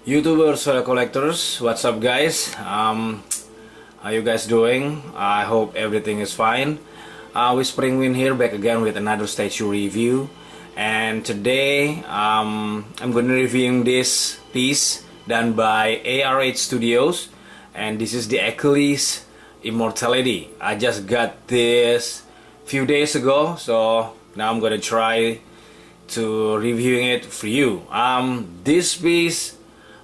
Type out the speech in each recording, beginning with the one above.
YouTubers, fellow collectors, what's up guys? How you guys doing? I hope everything is fine. Whispering Wind here, back again with another statue review. And today I'm going to reviewing this piece done by ARH Studios, and this is the Achilles Immortality. I just got this few days ago, so now I'm gonna try to reviewing it for you. This piece,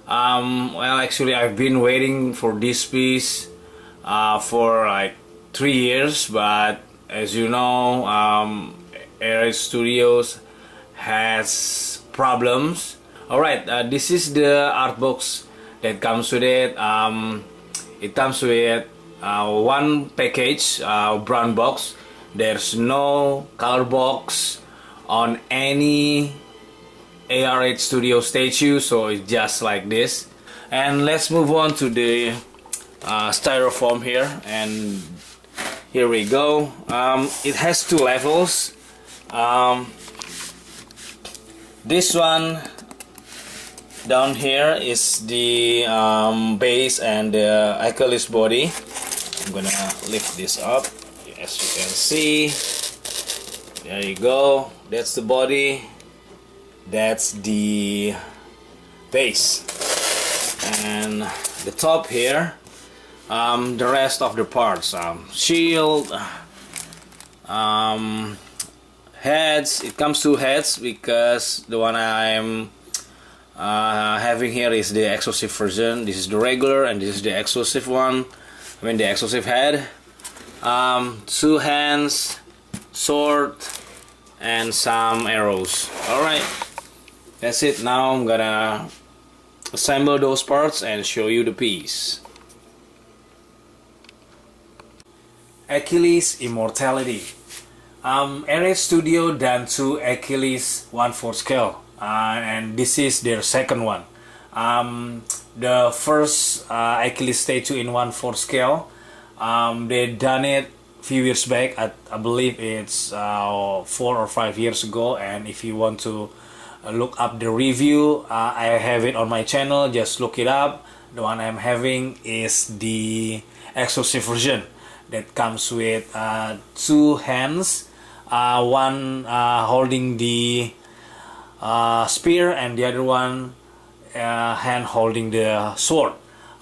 well, actually I've been waiting for this piece for like 3 years, but as you know, ARH Studios has problems. Alright, this is the art box that comes with it. It comes with one package, brown box. There's no color box on any ARH Studio statue, so it's just like this. And let's move on to the styrofoam here, and here we go. It has two levels. This one down here is the base and the Achilles body. I'm gonna lift this up. As you can see, there you go. That's the body. That's the base. And the top here, the rest of the parts, shield, heads. It comes to heads because the one I'm having here is the exclusive version. This is the regular and this is the exclusive one. I mean the exclusive head. Two hands, sword, and some arrows. Alright, that's it. Now I'm gonna assemble those parts and show you the piece. Achilles Immortality. ARH Studio done two Achilles 1/4 scale, and this is their second one. The first Achilles statue in 1/4 scale, they done it a few years back. I believe it's 4 or 5 years ago, and if you want to look up the review, I have it on my channel. Just look it up. The one I'm having is the exclusive version that comes with two hands, one holding the spear and the other one hand holding the sword.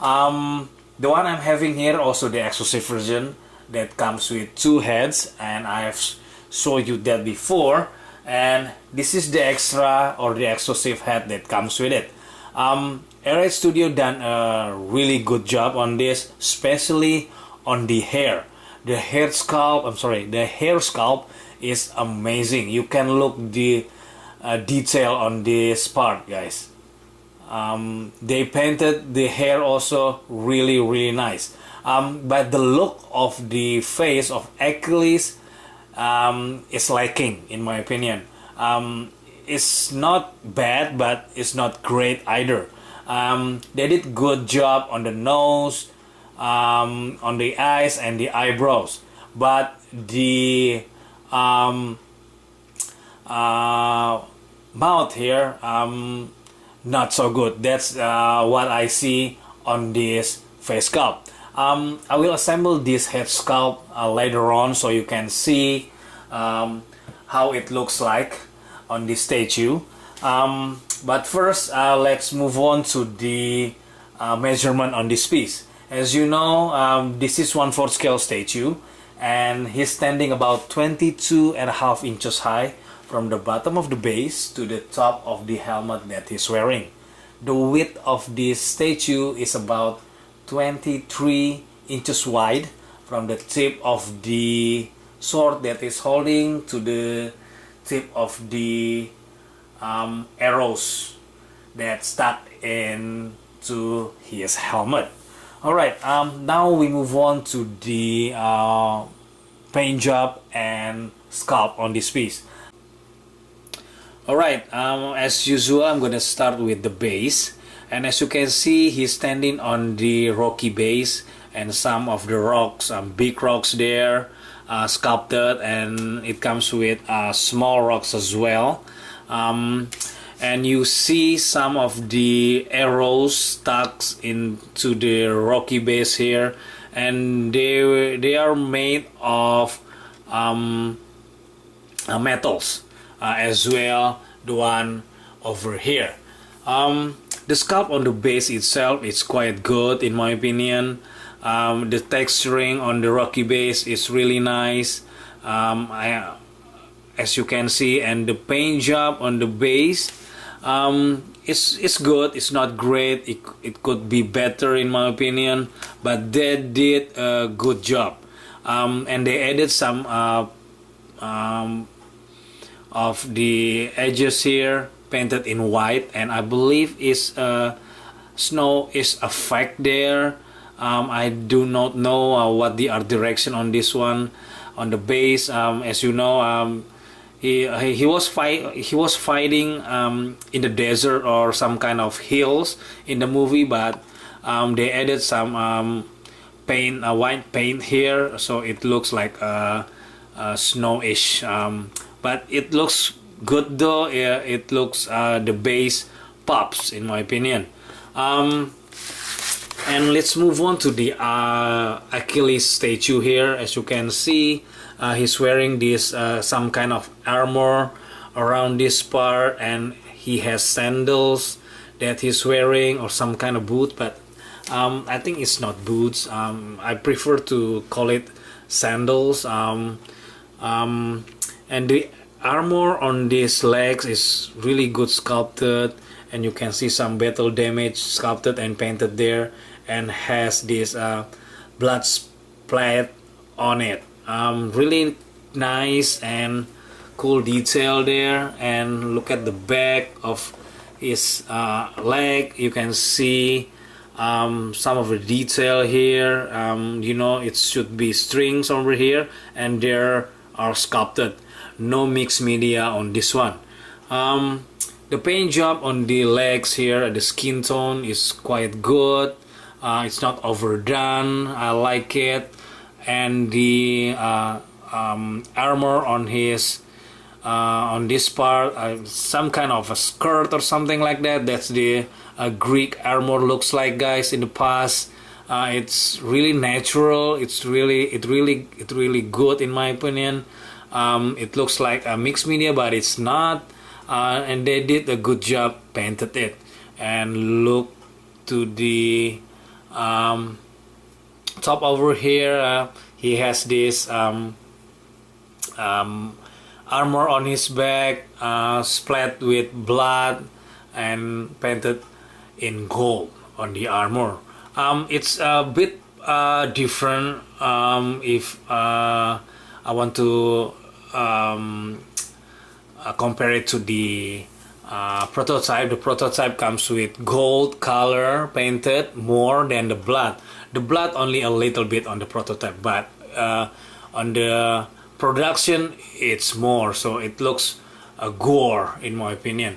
The one I'm having here also the exclusive version that comes with two heads, and I've showed you that before. And this is the extra or the exclusive head that comes with it. ARH Studio done a really good job on this, especially on the hair. The hair sculpt, the hair sculpt is amazing. You can look the detail on this part, guys. They painted the hair also really nice. But the look of the face of Achilles is lacking, in my opinion. It's not bad, but it's not great either. They did good job on the nose, on the eyes and the eyebrows, but the mouth here, not so good. That's what I see on this face sculpt. I will assemble this head sculpt later on, so you can see how it looks like on this statue. But first, let's move on to the measurement on this piece. As you know, this is 1/4 scale statue, and he's standing about 22.5 inches high from the bottom of the base to the top of the helmet that he's wearing. The width of this statue is about 23 inches wide from the tip of the sword that is holding to the tip of the arrows that stuck into his helmet. Alright, now we move on to the paint job and sculpt on this piece. Alright, as usual, I'm gonna start with the base. And as you can see, he's standing on the rocky base, and some of the rocks, big rocks there, sculpted, and it comes with small rocks as well. and you see some of the arrows stuck into the rocky base here, and they are made of metals as well, the one over here. The sculpt on the base itself is quite good in my opinion. The texturing on the rocky base is really nice, as you can see, and the paint job on the base, it's good. It's not great. It could be better in my opinion, but they did a good job. And they added some of the edges here painted in white, and I believe is snow is effect there. I do not know what the art direction on this one on the base. As you know, he was fighting in the desert or some kind of hills in the movie, but they added some paint, white paint here, so it looks like snowish. But it looks good though. It looks the base pops in my opinion. And let's move on to the Achilles statue here. As you can see, he's wearing this some kind of armor around this part, and he has sandals that he's wearing, or some kind of boot, but I think it's not boots. I prefer to call it sandals. And the armor on these legs is really good sculpted, and you can see some battle damage sculpted and painted there, and has this blood splat on it. Really nice and cool detail there. And look at the back of his leg. You can see some of the detail here. You know, it should be strings over here, and there are sculpted. No mixed media on this one. The paint job on the legs here, the skin tone is quite good. It's not overdone. I like it. And the armor on his on this part, some kind of a skirt or something like that. That's the Greek armor looks like, guys. In the past, it's really natural. It's really good in my opinion. It looks like a mixed media, but it's not. And they did a good job, painted it. And look to the top over here. He has this armor on his back, splat with blood and painted in gold on the armor. It's a bit different. If I want to compare it to the prototype. The prototype comes with gold color painted more than the blood. The blood only a little bit on the prototype, but on the production it's more, so it looks gore in my opinion.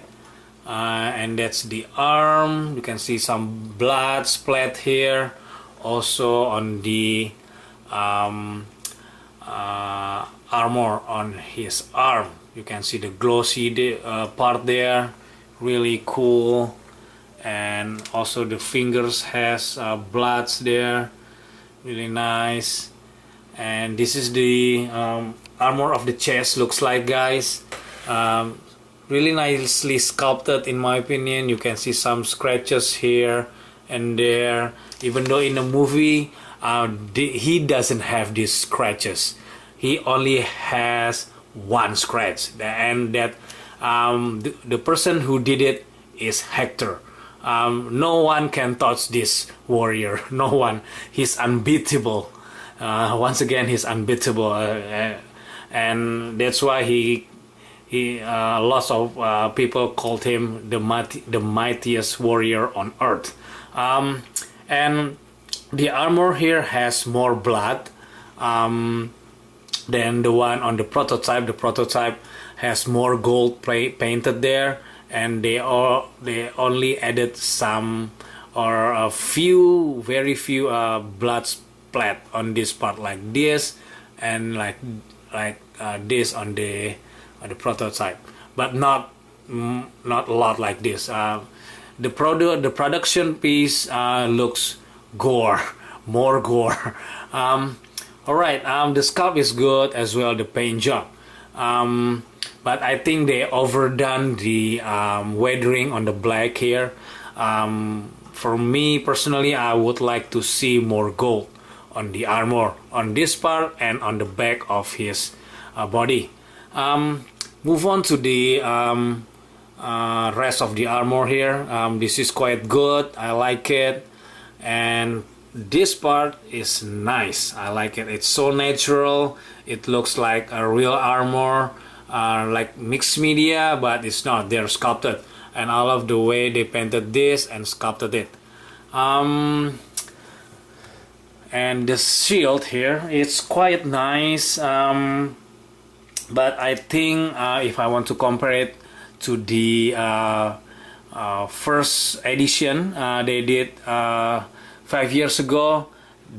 And that's the arm. You can see some blood splat here, also on the armor on his arm. You can see the glossy part there, really cool. And also the fingers has bloods there, really nice. And this is the armor of the chest looks like, guys. Really nicely sculpted in my opinion. You can see some scratches here and there, even though in the movie he doesn't have these scratches. He only has one scratch, and that the person who did it is Hector. No one can touch this warrior. No one. He's unbeatable. Once again, he's unbeatable, and that's why he lots of people called him the mightiest warrior on earth. And the armor here has more blood than the one on the prototype. The prototype has more gold painted there, and they only added some or a few, very few blood splat on this part, like this and like this on the prototype, but not not a lot like this. The production piece looks gore, more gore. Alright, the sculpt is good as well, the paint job. But I think they overdone the weathering on the black here. For me personally, I would like to see more gold on the armor, on this part and on the back of his body. Move on to the rest of the armor here. This is quite good, I like it, and this part is nice. I like it. It's so natural. It looks like a real armor, like mixed media, but it's not. They're sculpted, and I love the way they painted this and sculpted it. And the shield here, it's quite nice, but I think if I want to compare it to the first edition they did 5 years ago,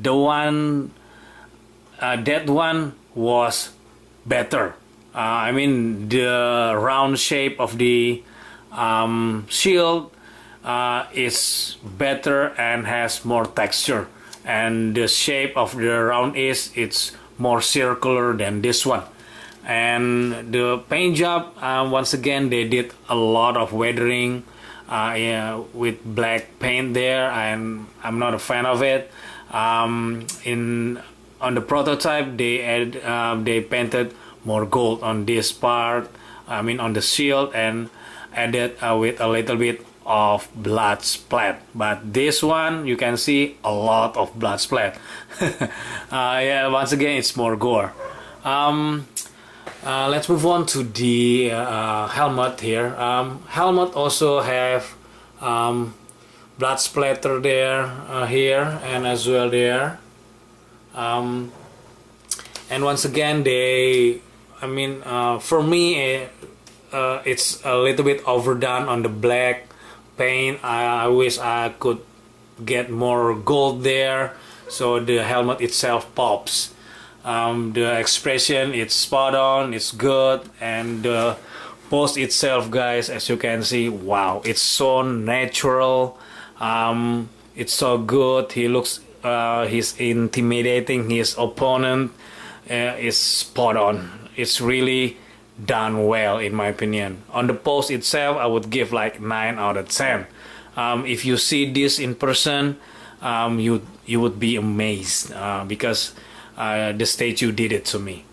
the one that one was better. I mean, the round shape of the shield is better and has more texture, and the shape of the round it's more circular than this one. And the paint job, once again they did a lot of weathering with black paint there, and I'm not a fan of it. On the prototype they painted more gold on this part, I mean on the shield, and added with a little bit of blood splat. But this one you can see a lot of blood splat. Yeah, once again it's more gore. Let's move on to the helmet here. Helmet also have blood splatter there, here, and as well there. And once again for me it's a little bit overdone on the black paint. I wish I could get more gold there, so the helmet itself pops. The expression, it's spot on, it's good, and the pose itself, guys, as you can see, wow, it's so natural. It's so good. He looks he's intimidating his opponent. It's spot on. It's really done well in my opinion. On the pose itself, I would give like 9 out of 10. If you see this in person, you would be amazed, because the statue did it to me.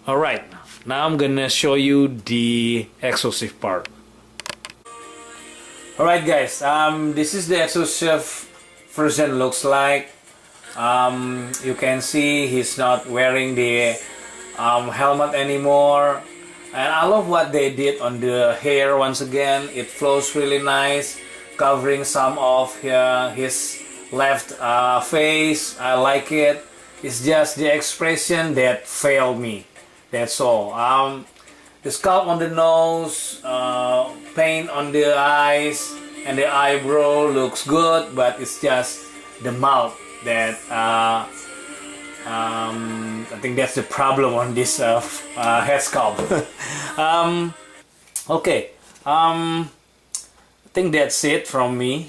Alright, now I'm gonna show you the exclusive part. Alright guys, this is the exclusive version looks like. You can see he's not wearing the helmet anymore, and I love what they did on the hair. Once again, it flows really nice, covering some of his left face. I like it. It's just the expression that failed me, that's all. The sculpt on the nose, paint on the eyes, and the eyebrow looks good, but it's just the mouth that I think that's the problem on this head sculpt. Okay, I think that's it from me.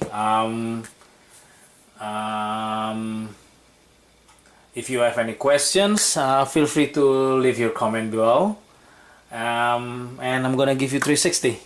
If you have any questions, feel free to leave your comment below, and I'm gonna give you 360.